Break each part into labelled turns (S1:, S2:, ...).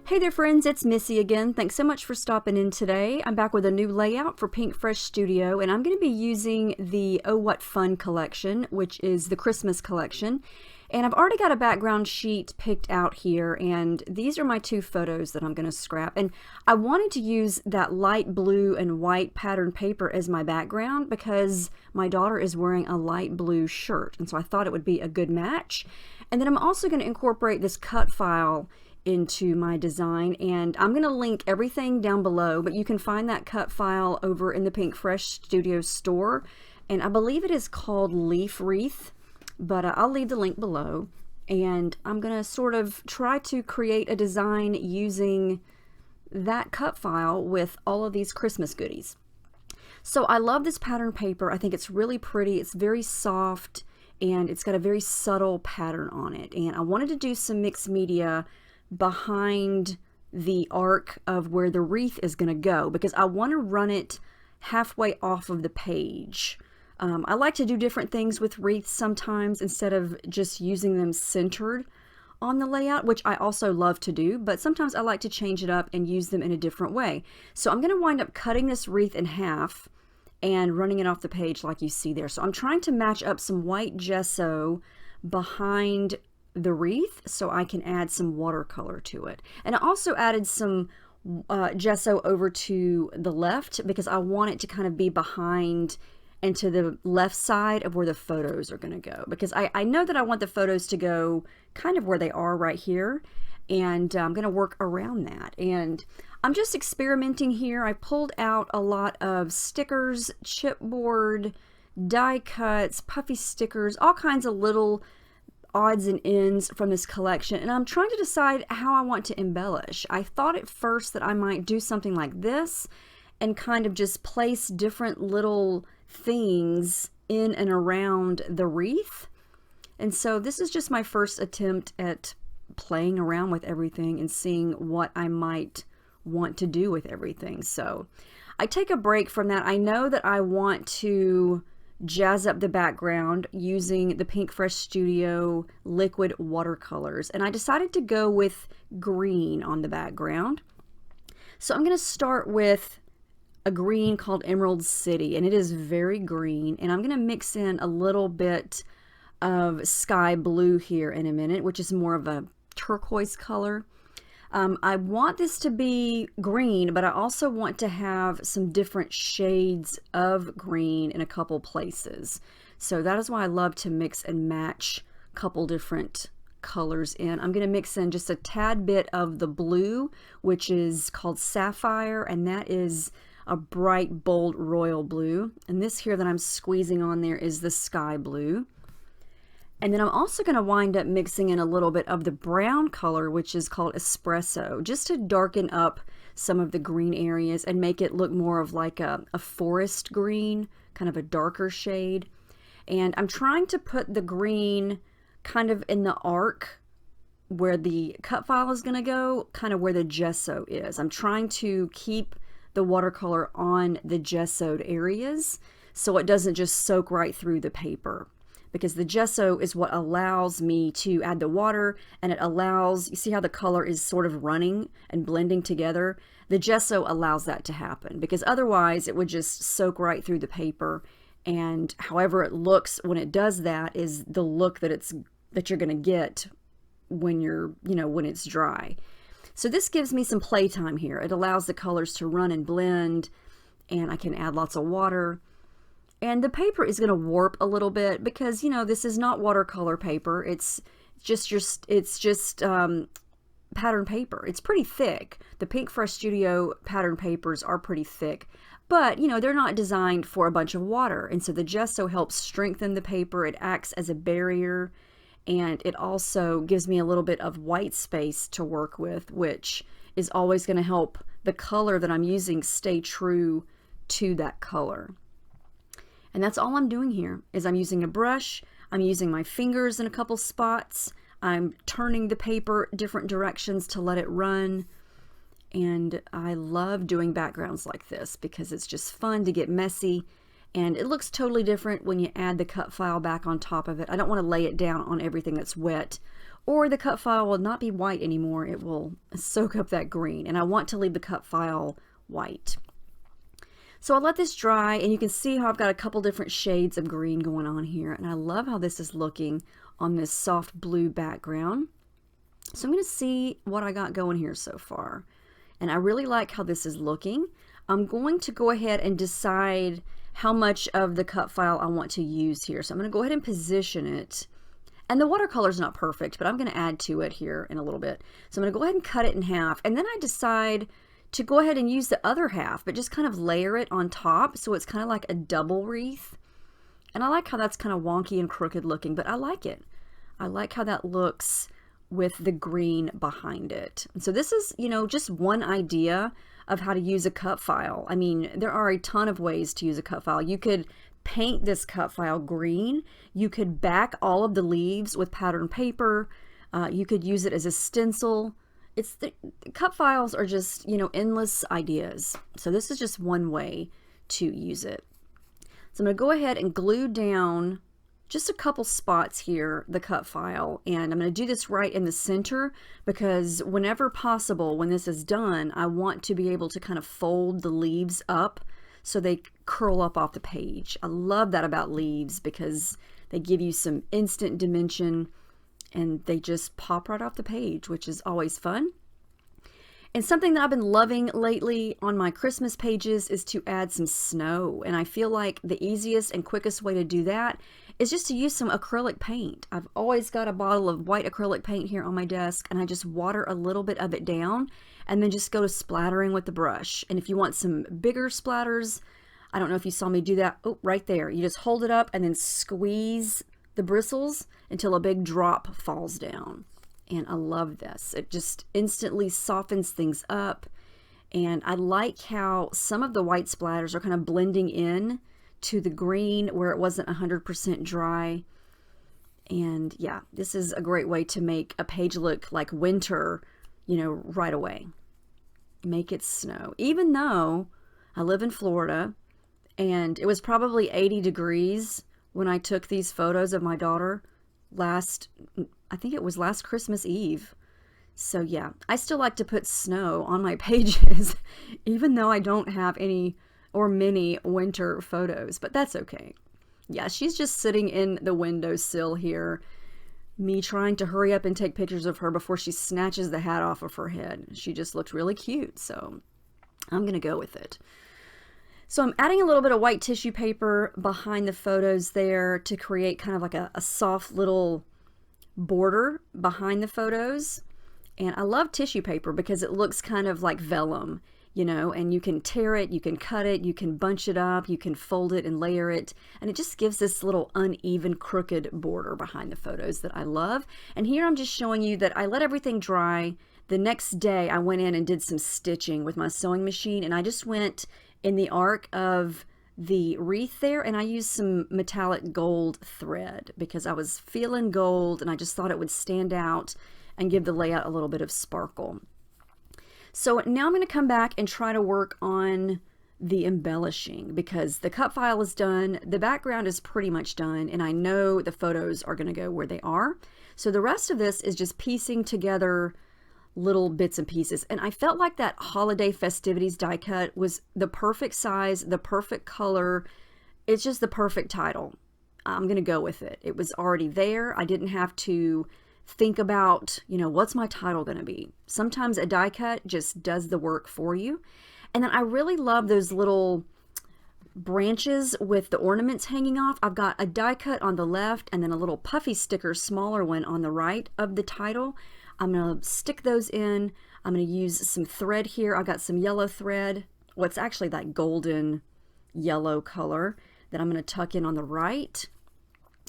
S1: Hey there friends, it's Missy again. Thanks so much for stopping in today. I'm back with a new layout for Pinkfresh Studio, and I'm going to be using the Oh What Fun collection, which is the Christmas collection. And I've already got a background sheet picked out here, and these are my two photos that I'm going to scrap. And I wanted to use that light blue and white pattern paper as my background because my daughter is wearing a light blue shirt, and so I thought it would be a good match. And then I'm also going to incorporate this cut file into my design, and I'm going to link everything down below, but you can find that cut file over in the Pinkfresh Studio store, and I believe it is called Leaf Wreath, but I'll leave the link below. And I'm going to sort of try to create a design using that cut file with all of these Christmas goodies. So I love this pattern paper. I think it's really pretty. It's very soft and it's got a very subtle pattern on it, and I wanted to do some mixed media behind the arc of where the wreath is going to go because I want to run it halfway off of the page. I like to do different things with wreaths sometimes instead of just using them centered on the layout, which I also love to do, but sometimes I like to change it up and use them in a different way. So I'm going to wind up cutting this wreath in half and running it off the page like you see there. So I'm trying to match up some white gesso behind the wreath so I can add some watercolor to it. And I also added some gesso over to the left because I want it to kind of be behind and to the left side of where the photos are going to go, because I know that I want the photos to go kind of where they are right here, and I'm going to work around that. And I'm just experimenting here. I pulled out a lot of stickers, chipboard, die cuts, puffy stickers, all kinds of little odds and ends from this collection, and I'm trying to decide how I want to embellish. I thought at first that I might do something like this and kind of just place different little things in and around the wreath. And so this is just my first attempt at playing around with everything and seeing what I might want to do with everything. So I take a break from that. I know that I want to jazz up the background using the Pinkfresh Studio liquid watercolors, and I decided to go with green on the background. So I'm going to start with a green called Emerald City, and it is very green, and I'm going to mix in a little bit of sky blue here in a minute, which is more of a turquoise color. I want this to be green, but I also want to have some different shades of green in a couple places. So that is why I love to mix and match a couple different colors in. I'm going to mix in just a tad bit of the blue, which is called Sapphire, and that is a bright, bold royal blue. And this here that I'm squeezing on there is the sky blue. And then I'm also going to wind up mixing in a little bit of the brown color, which is called Espresso, just to darken up some of the green areas and make it look more of like a forest green, kind of a darker shade. And I'm trying to put the green kind of in the arc where the cut file is going to go, kind of where the gesso is. I'm trying to keep the watercolor on the gessoed areas so it doesn't just soak right through the paper, because the gesso is what allows me to add the water, and it allows, you see how the color is sort of running and blending together? The gesso allows that to happen, because otherwise it would just soak right through the paper, and however it looks when it does that is the look that you're going to get when when it's dry. So this gives me some playtime here. It allows the colors to run and blend, and I can add lots of water. And the paper is going to warp a little bit because, this is not watercolor paper. It's just pattern paper. It's pretty thick. The Pinkfresh Studio pattern papers are pretty thick, but, they're not designed for a bunch of water. And so the gesso helps strengthen the paper. It acts as a barrier, and it also gives me a little bit of white space to work with, which is always going to help the color that I'm using stay true to that color. And that's all I'm doing here, is I'm using a brush, I'm using my fingers in a couple spots, I'm turning the paper different directions to let it run, and I love doing backgrounds like this because it's just fun to get messy And it looks totally different when you add the cut file back on top of it. I don't want to lay it down on everything that's wet, or the cut file will not be white anymore. It will soak up that green, and I want to leave the cut file white. So I let this dry, and you can see how I've got a couple different shades of green going on here, and I love how this is looking on this soft blue background. So I'm going to see what I got going here so far, and I really like how this is looking. I'm going to go ahead and decide how much of the cut file I want to use here. So I'm going to go ahead and position it, and the watercolor is not perfect, but I'm going to add to it here in a little bit. So I'm going to go ahead and cut it in half, and then I decide to go ahead and use the other half, but just kind of layer it on top so it's kind of like a double wreath. And I like how that's kind of wonky and crooked looking, but I like it. I like how that looks with the green behind it. And so this is, you know, just one idea of how to use a cut file. I mean, there are a ton of ways to use a cut file. You could paint this cut file green. You could back all of the leaves with patterned paper. You could use it as a stencil. The cut files are just, you know, endless ideas. So this is just one way to use it. So I'm going to go ahead and glue down just a couple spots here, the cut file, and I'm going to do this right in the center because whenever possible, when this is done, I want to be able to kind of fold the leaves up so they curl up off the page. I love that about leaves because they give you some instant dimension and they just pop right off the page, which is always fun. And something that I've been loving lately on my Christmas pages is to add some snow. And I feel like the easiest and quickest way to do that is just to use some acrylic paint. I've always got a bottle of white acrylic paint here on my desk, and I just water a little bit of it down and then just go to splattering with the brush. And if you want some bigger splatters, I don't know if you saw me do that. Oh, right there. You just hold it up and then squeeze the bristles until a big drop falls down. And I love this. It just instantly softens things up. And I like how some of the white splatters are kind of blending in to the green where it wasn't 100% dry. And yeah, this is a great way to make a page look like winter, you know, right away. Make it snow. Even though I live in Florida and it was probably 80 degrees when I took these photos of my daughter I think it was last Christmas Eve. So yeah, I still like to put snow on my pages, even though I don't have any or many winter photos, but that's okay. Yeah, she's just sitting in the windowsill here, me trying to hurry up and take pictures of her before she snatches the hat off of her head. She just looked really cute, so I'm gonna go with it. So I'm adding a little bit of white tissue paper behind the photos there to create kind of like a soft little border behind the photos. And I love tissue paper because it looks kind of like vellum, you know, and you can tear it, you can cut it, you can bunch it up, you can fold it and layer it. And it just gives this little uneven, crooked border behind the photos that I love. And here I'm just showing you that I let everything dry. The next day I went in and did some stitching with my sewing machine, and I just went in the arc of the wreath there, and I used some metallic gold thread because I was feeling gold and I just thought it would stand out and give the layout a little bit of sparkle. So now I'm going to come back and try to work on the embellishing because the cut file is done, the background is pretty much done, and I know the photos are going to go where they are. So the rest of this is just piecing together little bits and pieces. And I felt like that holiday festivities die cut was the perfect size, the perfect color. It's just the perfect title. I'm going to go with it. It was already there. I didn't have to think about, you know, what's my title going to be. Sometimes a die cut just does the work for you. And then I really love those little branches with the ornaments hanging off. I've got a die cut on the left and then a little puffy sticker, smaller one on the right of the title. I'm going to stick those in. I'm going to use some thread here. I got some yellow thread. Well, it's actually that golden yellow color that I'm going to tuck in on the right.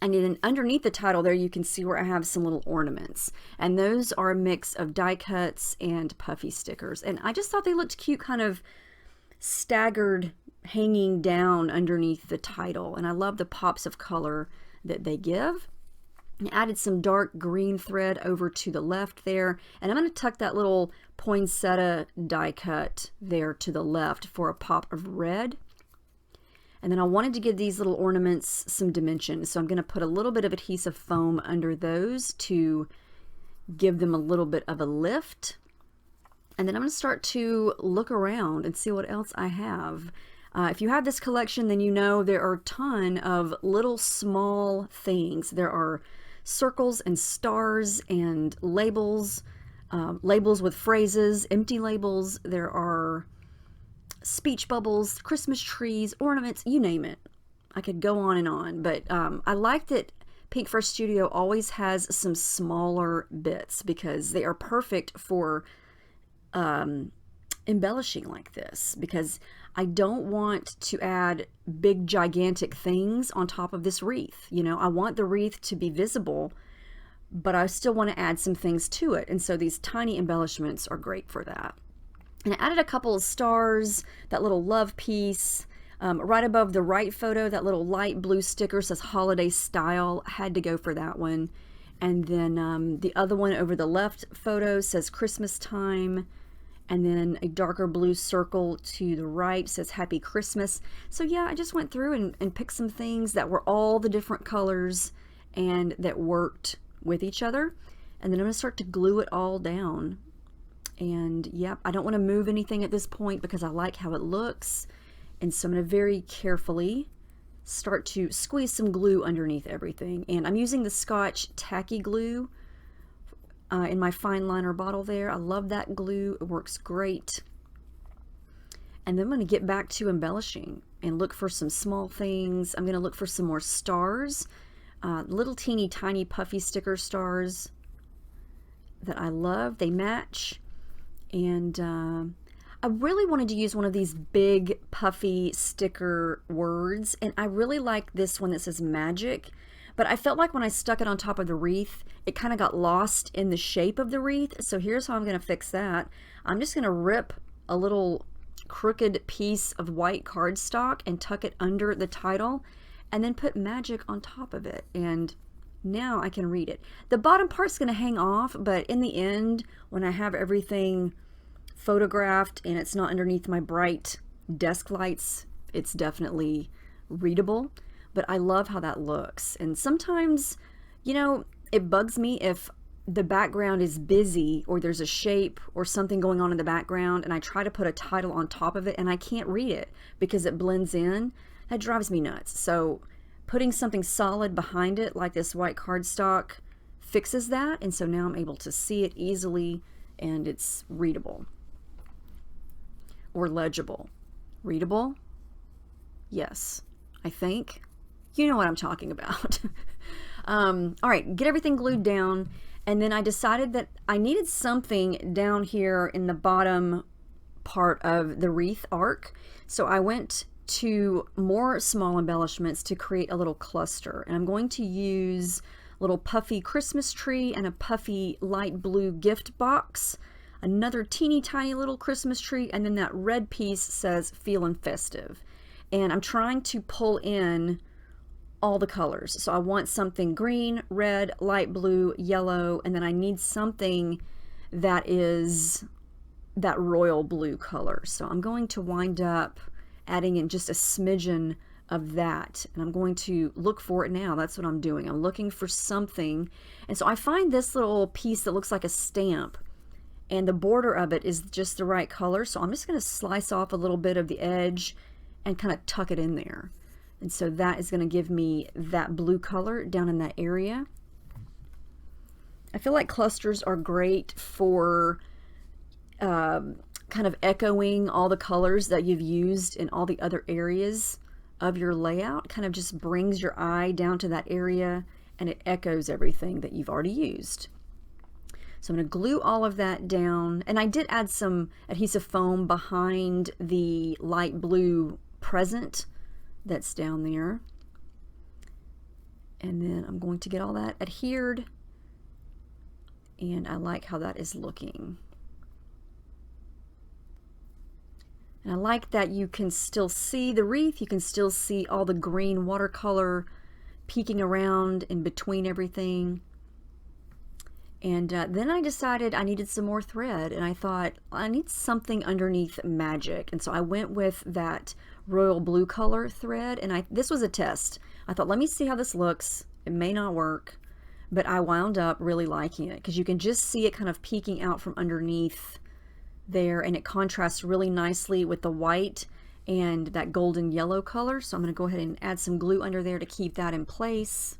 S1: And then underneath the title there, you can see where I have some little ornaments. And those are a mix of die cuts and puffy stickers. And I just thought they looked cute, kind of staggered, hanging down underneath the title. And I love the pops of color that they give. I added some dark green thread over to the left there, and I'm going to tuck that little poinsettia die cut there to the left for a pop of red. And then I wanted to give these little ornaments some dimension, so I'm going to put a little bit of adhesive foam under those to give them a little bit of a lift. And then I'm going to start to look around and see what else I have. If you have this collection, then you know there are a ton of little small things. There are circles and stars and labels, labels with phrases, empty labels. There are speech bubbles, Christmas trees, ornaments, you name it. I could go on, but I like that Pinkfresh Studio always has some smaller bits because they are perfect for embellishing like this, because I don't want to add big gigantic things on top of this wreath. You know, I want the wreath to be visible, but I still want to add some things to it, and so these tiny embellishments are great for that. And I added a couple of stars, that little love piece. Right above the right photo, that little light blue sticker says holiday style. I had to go for that one. And then the other one over the left photo says Christmas time. And then a darker blue circle to the right says Happy Christmas. So yeah, I just went through and picked some things that were all the different colors and that worked with each other. And then I'm going to start to glue it all down. And yep, I don't want to move anything at this point because I like how it looks. And so I'm going to very carefully start to squeeze some glue underneath everything. And I'm using the Scotch Tacky Glue in my fine liner bottle there. I love that glue. It works great. And then I'm going to get back to embellishing and look for some small things. I'm going to look for some more stars, little teeny tiny puffy sticker stars that I love. They match. And I really wanted to use one of these big puffy sticker words, and I really like this one that says magic, but I felt like when I stuck it on top of the wreath, it kind of got lost in the shape of the wreath. So here's how I'm going to fix that. I'm just going to rip a little crooked piece of white cardstock and tuck it under the title, and then put magic on top of it, and now I can read it. The bottom part's going to hang off, but in the end, when I have everything photographed and it's not underneath my bright desk lights, it's definitely readable. But I love how that looks. And sometimes, you know, it bugs me if the background is busy or there's a shape or something going on in the background and I try to put a title on top of it and I can't read it because it blends in. That drives me nuts. So putting something solid behind it like this white cardstock fixes that, and so now I'm able to see it easily and it's readable or legible. Readable? Yes, I think. You know what I'm talking about. All right, get everything glued down, and then I decided that I needed something down here in the bottom part of the wreath arc, so I went to more small embellishments to create a little cluster, and I'm going to use a little puffy Christmas tree and a puffy light blue gift box, another teeny tiny little Christmas tree, and then that red piece says feelin' festive. And I'm trying to pull in all the colors. So I want something green, red, light blue, yellow, and then I need something that is that royal blue color. So I'm going to wind up adding in just a smidgen of that, and I'm going to look for it now. That's what I'm doing. I'm looking for something, and so I find this little piece that looks like a stamp, and the border of it is just the right color, so I'm just going to slice off a little bit of the edge and kind of tuck it in there. And so that is going to give me that blue color down in that area. I feel like clusters are great for kind of echoing all the colors that you've used in all the other areas of your layout. Kind of just brings your eye down to that area and it echoes everything that you've already used. So I'm going to glue all of that down, and I did add some adhesive foam behind the light blue present that's down there, and then I'm going to get all that adhered, and I like how that is looking. And I like that you can still see the wreath, you can still see all the green watercolor peeking around in between everything. And then I decided I needed some more thread, and I thought I need something underneath magic, and so I went with that royal blue color thread, and this was a test. I thought, let me see how this looks. It may not work, but I wound up really liking it because you can just see it kind of peeking out from underneath there, and it contrasts really nicely with the white and that golden yellow color. So I'm going to go ahead and add some glue under there to keep that in place.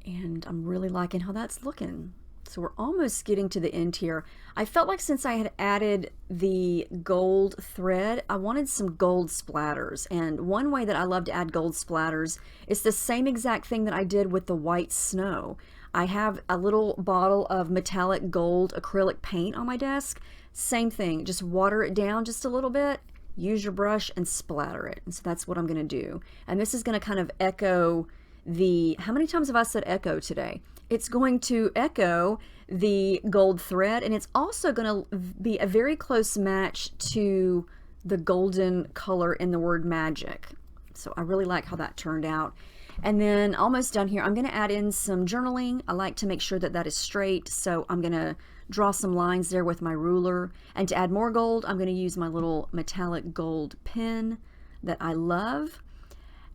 S1: And I'm really liking how that's looking. So we're almost getting to the end here. I felt like since I had added the gold thread, I wanted some gold splatters. And one way that I love to add gold splatters is the same exact thing that I did with the white snow. I have a little bottle of metallic gold acrylic paint on my desk. Same thing, just water it down just a little bit, use your brush and splatter it. And so that's what I'm going to do. And this is going to kind of echo the, how many times have I said echo today? It's going to echo the gold thread, and it's also going to be a very close match to the golden color in the word magic. So I really like how that turned out. And then almost done here, I'm going to add in some journaling. I like to make sure that that is straight, so I'm going to draw some lines there with my ruler. And to add more gold, I'm going to use my little metallic gold pen that I love.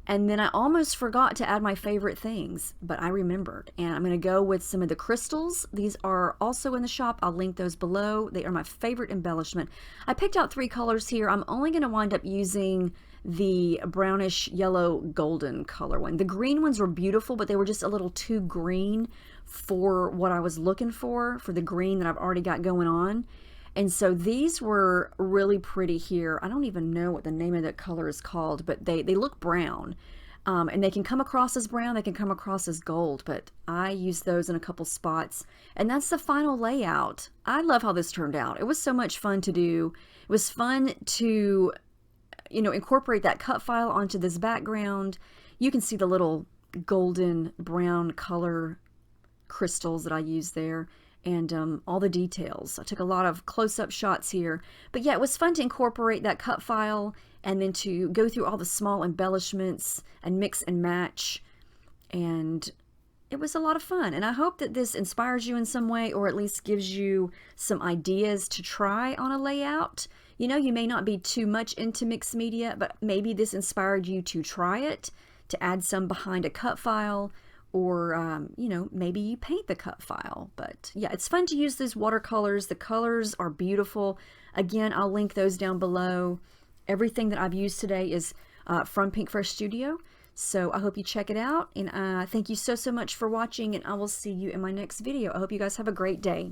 S1: And then I almost forgot to add my favorite things, but I remembered. And I'm going to go with some of the crystals. These are also in the shop. I'll link those below. They are my favorite embellishment. I picked out 3 colors here. I'm only going to wind up using the brownish yellow golden color one. The green ones were beautiful, but they were just a little too green for what I was looking for the green that I've already got going on. And so these were really pretty here. I don't even know what the name of that color is called, but they look brown. And they can come across as brown, they can come across as gold, but I used those in a couple spots. And that's the final layout. I love how this turned out. It was so much fun to do. It was fun to, you know, incorporate that cut file onto this background. You can see the little golden brown color crystals that I used there. And all the details. I took a lot of close-up shots here. But yeah, it was fun to incorporate that cut file and then to go through all the small embellishments and mix and match. And it was a lot of fun. And I hope that this inspires you in some way, or at least gives you some ideas to try on a layout. You know, you may not be too much into mixed media, but maybe this inspired you to try it, to add some behind a cut file, or, you know, maybe you paint the cut file. But yeah, it's fun to use these watercolors. The colors are beautiful. Again, I'll link those down below. Everything that I've used today is from Pinkfresh Studio. So I hope you check it out. And thank you so much for watching, and I will see you in my next video. I hope you guys have a great day.